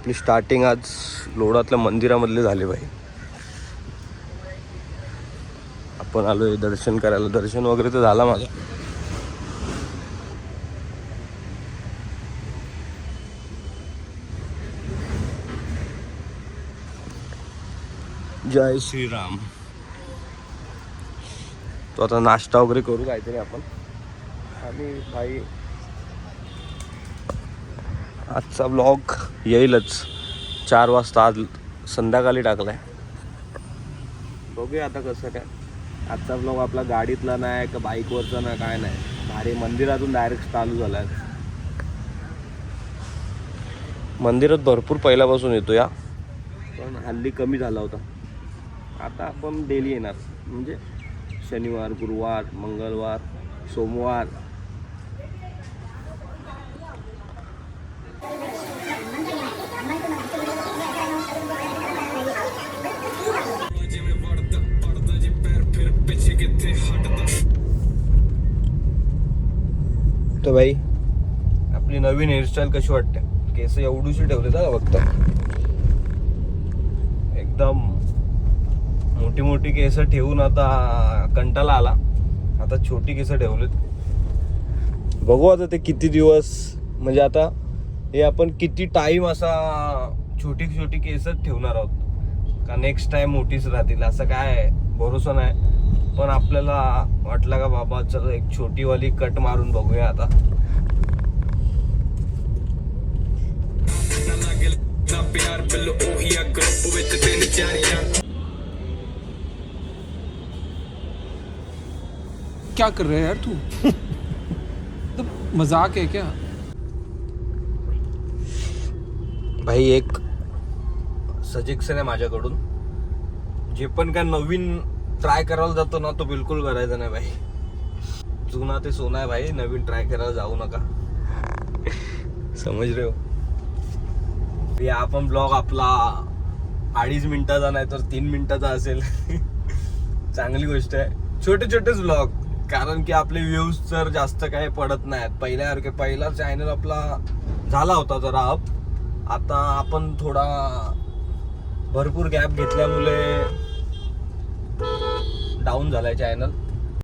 आपली स्टार्टिंग आज लोणातल्या मंदिरामधले झाले भाई. आपण आलोय दर्शन करायला. दर्शन वगैरे तर झाला माझा. जय श्रीराम. तो आता नाश्ता वगैरे करू काहीतरी आपण. आणि भाई आजचा ब्लॉग येईलच 4 वाजता. आज संध्याकाळी टाकलाय. बघूया आता कसं काय. आजचा ब्लॉग आपला गाडीतला नाही का बाईकवरचा नाही काय नाही. भारी मंदिरातून डायरेक्ट चालू झालाय. मंदिरात भरपूर पहिल्यापासून येतो या, पण हल्ली कमी झाला होता. आता आपण डेली येणार. म्हणजे शनिवार, गुरुवार, मंगळवार, सोमवार. तर भाई आपली नवीन हेअरस्टाईल कशी वाटते? केस एवढीशी ठेवले का फक्त. एकदम मोठी मोठी केस ठेवून आता कंटाळा आला. आता छोटी केस ठेवलेत. बघू आता ते किती दिवस. म्हणजे आता हे आपण किती टाइम असा छोटी छोटी केसच ठेवणार आहोत का नेक्स्ट टाइम मोठीच राहतील असं काय भरोसा नाही. पण आपल्याला वाटलं का बाबा चल एक छोटीवाली कट मारून बघूया आता. क्या कर रहा है यार तू? तो मजाक है क्या? भाई एक सजेशन आहे माझ्याकडून. जे पण काय नवीन ट्राय करायला जातो ना तो बिलकुल करायचा नाही भाई. जुना ते सोना आहे भाई. नवीन ट्राय करायला जाऊ नका. समज रे हो. आपण ब्लॉग आपला 2.5 मिनिटाचा नाही तर 3 मिनिटाचा असेल. चांगली गोष्ट आहे. छोटे छोटेच ब्लॉग. कारण की आपले व्ह्यूज तर जास्त काही पडत नाहीत. पहिला चॅनल आपला झाला होता जरा अप. आता आपण थोडा भरपूर गॅप घेतल्यामुळे डाऊन झालाय चॅनल.